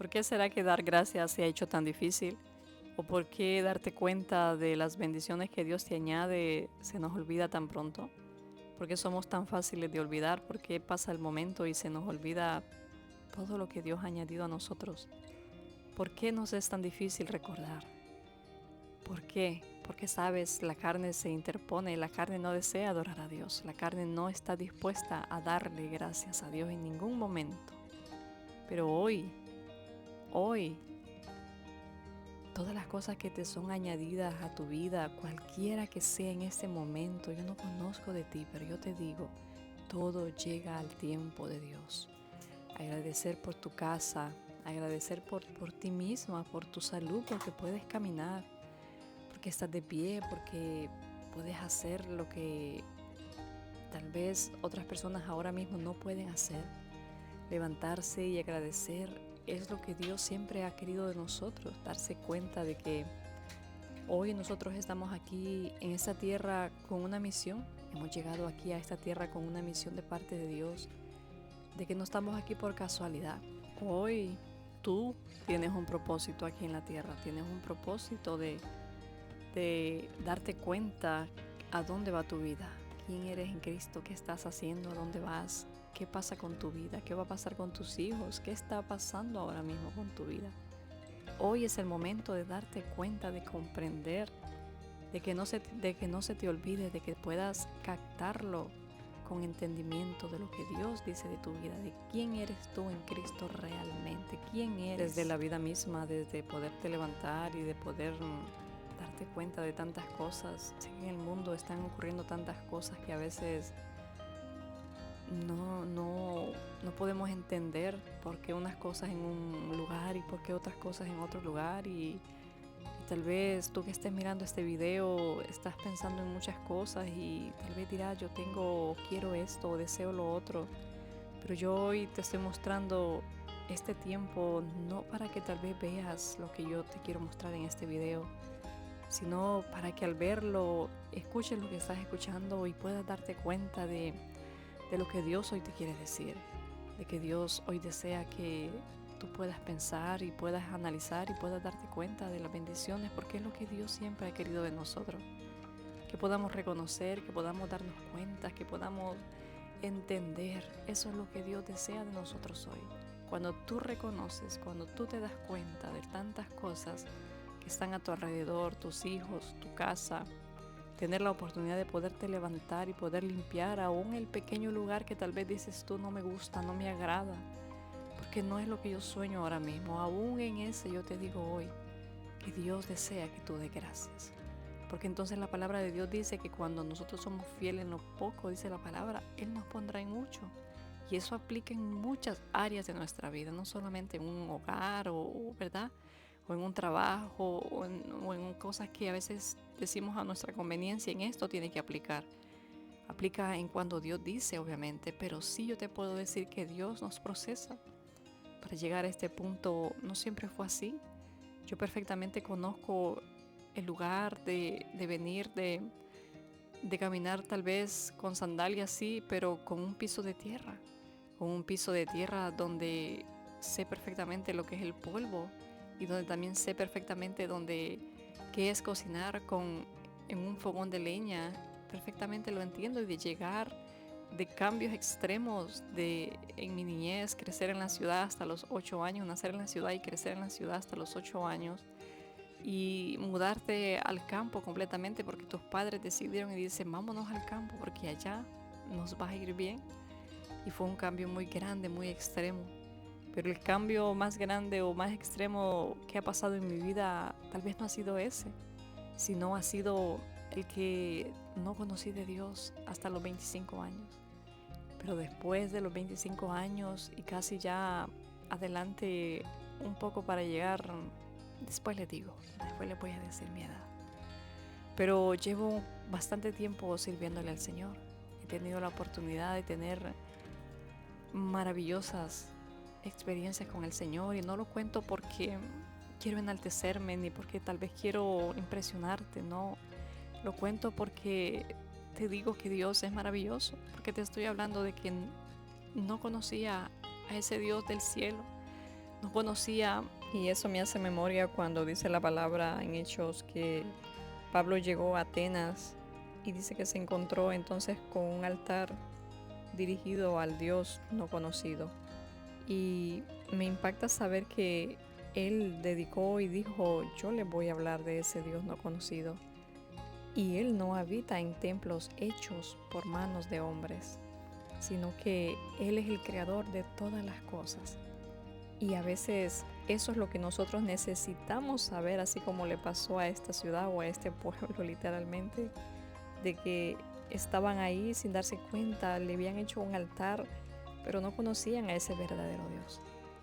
¿Por qué será que dar gracias se ha hecho tan difícil? ¿O por qué darte cuenta de las bendiciones que Dios te añade se nos olvida tan pronto? ¿Por qué somos tan fáciles de olvidar? ¿Por qué pasa el momento y se nos olvida todo lo que Dios ha añadido a nosotros? ¿Por qué nos es tan difícil recordar? ¿Por qué? Porque sabes, la carne se interpone, la carne no desea adorar a Dios, la carne no está dispuesta a darle gracias a Dios en ningún momento. Pero hoy, todas las cosas que te son añadidas a tu vida, cualquiera que sea en este momento, yo no conozco de ti, pero yo te digo, todo llega al tiempo de Dios. Agradecer por tu casa, agradecer por ti misma, por tu salud, porque puedes caminar, porque estás de pie, porque puedes hacer lo que tal vez otras personas ahora mismo no pueden hacer. Levantarse y agradecer es lo que Dios siempre ha querido de nosotros, darse cuenta de que hoy nosotros estamos aquí en esta tierra con una misión. Hemos llegado aquí a esta tierra con una misión de parte de Dios, de que no estamos aquí por casualidad. Hoy tú tienes un propósito aquí en la tierra, tienes un propósito de darte cuenta a dónde va tu vida, quién eres en Cristo, qué estás haciendo, a dónde vas, qué pasa con tu vida, qué va a pasar con tus hijos, qué está pasando ahora mismo con tu vida. Hoy es el momento de darte cuenta, de comprender, de que no se te olvide, de que puedas captarlo con entendimiento de lo que Dios dice de tu vida, de quién eres tú en Cristo realmente, quién eres desde la vida misma, desde poderte levantar y de poder darte cuenta de tantas cosas. Sé que en el mundo están ocurriendo tantas cosas que a veces no podemos entender por qué unas cosas en un lugar y por qué otras cosas en otro lugar y tal vez tú que estés mirando este video estás pensando en muchas cosas y tal vez dirás yo quiero esto o deseo lo otro, pero yo hoy te estoy mostrando este tiempo no para que tal vez veas lo que yo te quiero mostrar en este video, sino para que al verlo escuches lo que estás escuchando y puedas darte cuenta de lo que Dios hoy te quiere decir, de que Dios hoy desea que tú puedas pensar y puedas analizar y puedas darte cuenta de las bendiciones, porque es lo que Dios siempre ha querido de nosotros, que podamos reconocer, que podamos darnos cuenta, que podamos entender. Eso es lo que Dios desea de nosotros hoy. Cuando tú reconoces, cuando tú te das cuenta de tantas cosas que están a tu alrededor, tus hijos, tu casa, tener la oportunidad de poderte levantar y poder limpiar aún el pequeño lugar que tal vez dices tú no me gusta, no me agrada, porque no es lo que yo sueño ahora mismo. Aún en ese yo te digo hoy que Dios desea que tú des gracias, porque entonces la palabra de Dios dice que cuando nosotros somos fieles en lo poco, dice la palabra, Él nos pondrá en mucho. Y eso aplica en muchas áreas de nuestra vida, no solamente en un hogar ¿verdad? O en un trabajo o en cosas que a veces decimos a nuestra conveniencia. En esto tiene que aplicar. Aplica en cuando Dios dice, obviamente, pero sí yo te puedo decir que Dios nos procesa para llegar a este punto. No siempre fue así. Yo perfectamente conozco el lugar de venir, de caminar tal vez con sandalias, sí, pero con un piso de tierra. Con un piso de tierra donde sé perfectamente lo que es el polvo y donde también sé perfectamente qué es cocinar en un fogón de leña. Perfectamente lo entiendo, y de llegar de cambios extremos en mi niñez, crecer en la ciudad hasta los 8 años, nacer en la ciudad y crecer en la ciudad hasta los 8 años y mudarte al campo completamente porque tus padres decidieron y dicen vámonos al campo porque allá nos va a ir bien. Y fue un cambio muy grande, muy extremo. Pero el cambio más grande o más extremo que ha pasado en mi vida tal vez no ha sido ese, sino ha sido el que no conocí de Dios hasta los 25 años. Pero después de los 25 años y casi ya adelante un poco para llegar, después les voy a decir mi edad. Pero llevo bastante tiempo sirviéndole al Señor. He tenido la oportunidad de tener maravillosas experiencias con el Señor y no lo cuento porque quiero enaltecerme ni porque tal vez quiero impresionarte, no, lo cuento porque te digo que Dios es maravilloso, porque te estoy hablando de que no conocía a ese Dios del cielo, no conocía, y eso me hace memoria cuando dice la palabra en Hechos que Pablo llegó a Atenas y dice que se encontró entonces con un altar dirigido al Dios no conocido. Y me impacta saber que él dedicó y dijo, yo le voy a hablar de ese Dios no conocido. Y él no habita en templos hechos por manos de hombres, sino que él es el creador de todas las cosas. Y a veces eso es lo que nosotros necesitamos saber, así como le pasó a esta ciudad o a este pueblo literalmente, de que estaban ahí sin darse cuenta, le habían hecho un altar, pero no conocían a ese verdadero Dios.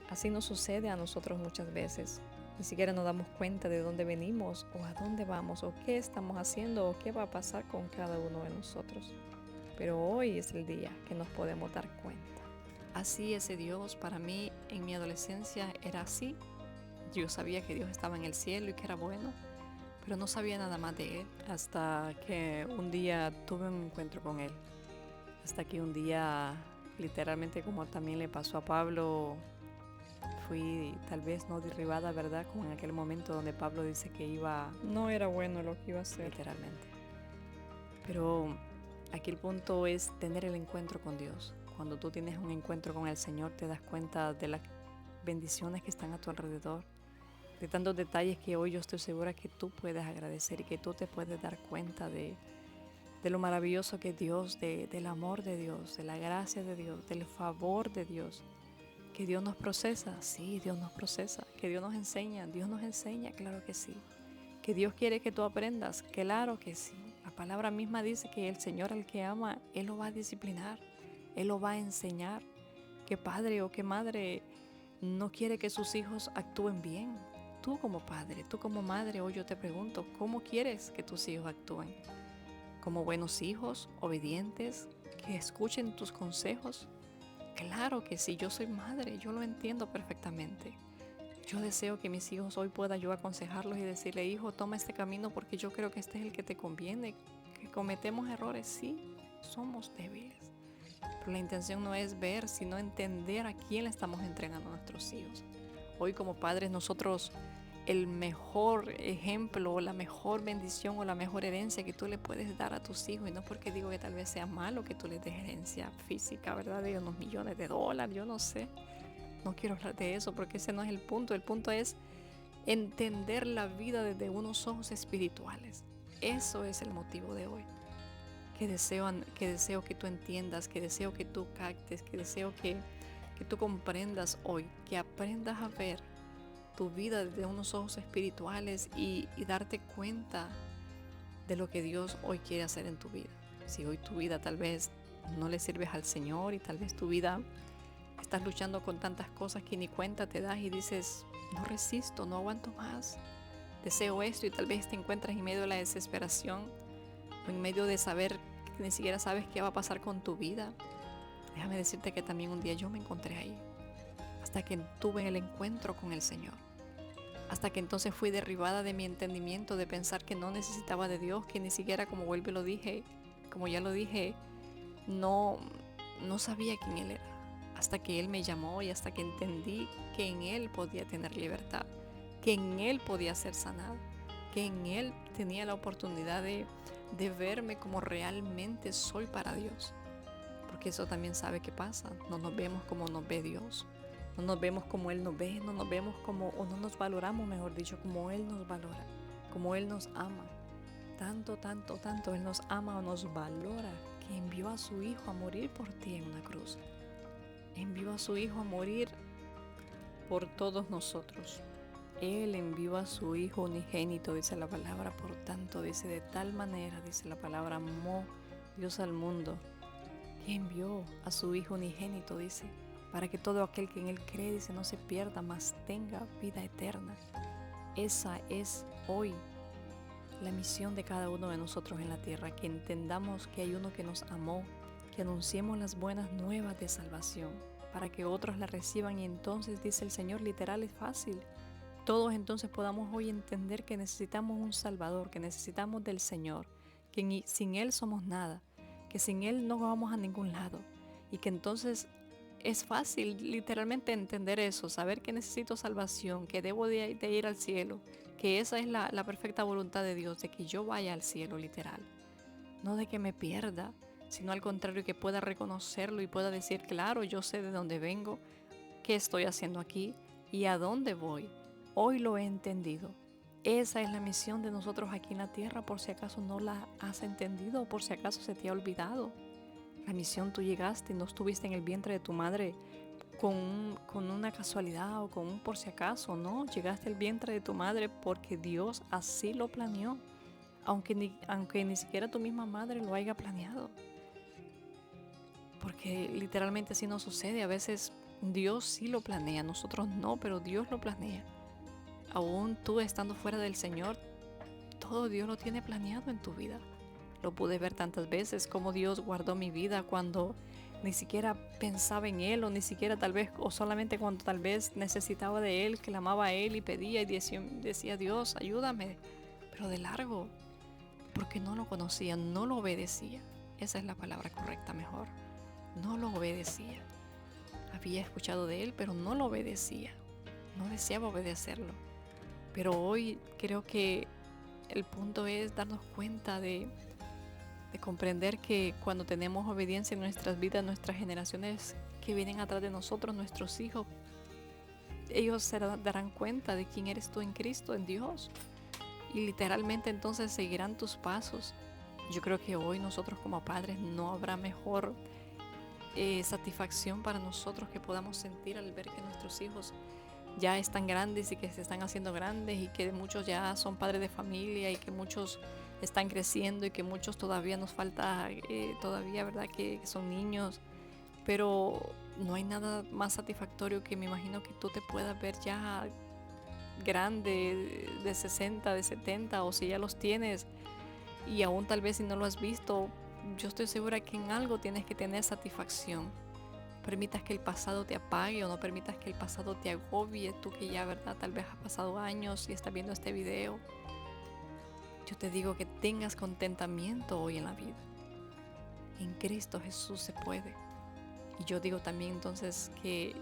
Así nos sucede a nosotros muchas veces. Ni siquiera nos damos cuenta de dónde venimos o a dónde vamos o qué estamos haciendo o qué va a pasar con cada uno de nosotros. Pero hoy es el día que nos podemos dar cuenta. Así ese Dios para mí en mi adolescencia era así. Yo sabía que Dios estaba en el cielo y que era bueno, pero no sabía nada más de Él hasta que un día tuve un encuentro con Él. Hasta que un día, literalmente como también le pasó a Pablo, fui tal vez no derribada, ¿verdad? Como en aquel momento donde Pablo dice que no era bueno lo que iba a hacer. Literalmente. Pero aquí el punto es tener el encuentro con Dios. Cuando tú tienes un encuentro con el Señor, te das cuenta de las bendiciones que están a tu alrededor, de tantos detalles que hoy yo estoy segura que tú puedes agradecer y que tú te puedes dar cuenta de lo maravilloso que es Dios, del amor de Dios, de la gracia de Dios, del favor de Dios. Que Dios nos procesa, sí, Dios nos procesa. Que Dios nos enseña, claro que sí. Que Dios quiere que tú aprendas, claro que sí. La palabra misma dice que el Señor al que ama, Él lo va a disciplinar, Él lo va a enseñar. ¿Qué padre o qué madre no quiere que sus hijos actúen bien? Tú como padre, tú como madre, hoy yo te pregunto, ¿cómo quieres que tus hijos actúen? ¿Como buenos hijos, obedientes, que escuchen tus consejos? Claro que sí, yo soy madre, yo lo entiendo perfectamente. Yo deseo que mis hijos hoy pueda yo aconsejarlos y decirle, hijo, toma este camino porque yo creo que este es el que te conviene. Que cometemos errores, sí, somos débiles. Pero la intención no es ver, sino entender a quién le estamos entregando a nuestros hijos. Hoy como padres nosotros el mejor ejemplo o la mejor bendición o la mejor herencia que tú le puedes dar a tus hijos, y no porque digo que tal vez sea malo que tú les des herencia física, ¿verdad? De unos millones de dólares, yo no sé. No quiero hablar de eso porque ese no es el punto. El punto es entender la vida desde unos ojos espirituales. Eso es el motivo de hoy. Que deseo que tú entiendas, que deseo que tú captes, que deseo que tú comprendas hoy, que aprendas a ver tu vida desde unos ojos espirituales y darte cuenta de lo que Dios hoy quiere hacer en tu vida. Si hoy tu vida tal vez no le sirves al Señor y tal vez tu vida estás luchando con tantas cosas que ni cuenta te das y dices, no resisto, no aguanto más, deseo esto, y tal vez te encuentras en medio de la desesperación o en medio de saber que ni siquiera sabes qué va a pasar con tu vida. Déjame decirte que también un día yo me encontré ahí, hasta que tuve el encuentro con el Señor. Hasta que entonces fui derribada de mi entendimiento de pensar que no necesitaba de Dios, que ni siquiera, como ya lo dije, no sabía quién Él era. Hasta que Él me llamó y hasta que entendí que en Él podía tener libertad, que en Él podía ser sanado, que en Él tenía la oportunidad de verme como realmente soy para Dios. Porque eso también sabe qué pasa, no nos vemos como nos ve Dios. No nos vemos como Él nos ve, no nos vemos como, o no nos valoramos, mejor dicho, como Él nos valora, como Él nos ama. Tanto, tanto, tanto Él nos ama o nos valora que envió a su Hijo a morir por ti en una cruz. Envió a su Hijo a morir por todos nosotros. Él envió a su Hijo unigénito, dice la palabra, por tanto, dice de tal manera, dice la palabra, amó Dios al mundo, que envió a su Hijo unigénito, dice, para que todo aquel que en Él cree, dice, no se pierda, mas tenga vida eterna. Esa es hoy la misión de cada uno de nosotros en la tierra, que entendamos que hay uno que nos amó, que anunciemos las buenas nuevas de salvación, para que otros la reciban, y entonces, dice el Señor, literal, es fácil. Todos entonces podamos hoy entender que necesitamos un Salvador, que necesitamos del Señor, que sin Él somos nada, que sin Él no vamos a ningún lado, y que entonces es fácil literalmente entender eso, saber que necesito salvación, que debo de ir al cielo, que esa es la perfecta voluntad de Dios, de que yo vaya al cielo literal. No de que me pierda, sino al contrario, que pueda reconocerlo y pueda decir, claro, yo sé de dónde vengo, qué estoy haciendo aquí y a dónde voy. Hoy lo he entendido. Esa es la misión de nosotros aquí en la tierra, por si acaso no la has entendido o por si acaso se te ha olvidado. La misión, tú llegaste y no estuviste en el vientre de tu madre con una casualidad o con un por si acaso, no, llegaste al vientre de tu madre porque Dios así lo planeó, aunque ni siquiera tu misma madre lo haya planeado, porque literalmente así no sucede. A veces Dios sí lo planea, nosotros no, pero Dios lo planea. Aún tú estando fuera del Señor, todo Dios lo tiene planeado en tu vida. Lo pude ver tantas veces como Dios guardó mi vida cuando ni siquiera pensaba en Él, o ni siquiera tal vez, o solamente cuando tal vez necesitaba de Él, que le amaba a Él y pedía y decía Dios, ayúdame, pero de largo, porque no lo conocía, no lo obedecía. Esa es la palabra correcta mejor. No lo obedecía. Había escuchado de Él, pero no lo obedecía. No deseaba obedecerlo. Pero hoy creo que el punto es darnos cuenta de comprender que cuando tenemos obediencia en nuestras vidas, nuestras generaciones que vienen atrás de nosotros, nuestros hijos, ellos se darán cuenta de quién eres tú en Cristo, en Dios. Y literalmente entonces seguirán tus pasos. Yo creo que hoy nosotros como padres no habrá mejor satisfacción para nosotros que podamos sentir al ver que nuestros hijos ya están grandes y que se están haciendo grandes y que muchos ya son padres de familia y que muchos están creciendo y que muchos todavía nos falta, todavía, ¿verdad? Que son niños, pero no hay nada más satisfactorio que me imagino que tú te puedas ver ya grande, de 60, de 70, o si ya los tienes y aún tal vez si no lo has visto, yo estoy segura que en algo tienes que tener satisfacción. Permitas que el pasado te apague o no permitas que el pasado te agobie, tú que ya, ¿verdad? Tal vez has pasado años y estás viendo este video. Yo te digo que tengas contentamiento hoy en la vida. En Cristo Jesús se puede. Y yo digo también entonces que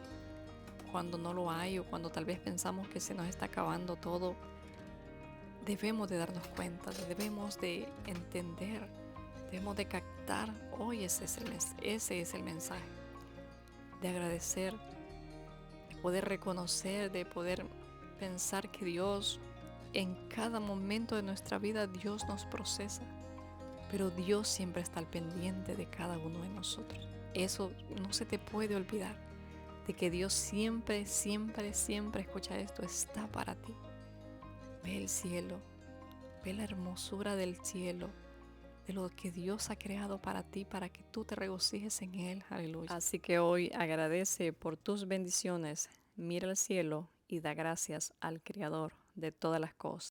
cuando no lo hay o cuando tal vez pensamos que se nos está acabando todo, debemos de darnos cuenta, debemos de entender, debemos de captar, hoy ese es el mensaje, de agradecer, de poder reconocer, de poder pensar que Dios, en cada momento de nuestra vida, Dios nos procesa, pero Dios siempre está al pendiente de cada uno de nosotros. Eso no se te puede olvidar, de que Dios siempre, siempre, siempre, escucha esto, está para ti. Ve el cielo, ve la hermosura del cielo, de lo que Dios ha creado para ti, para que tú te regocijes en Él. Aleluya. Así que hoy agradece por tus bendiciones, mira al cielo y da gracias al Creador de todas las cosas.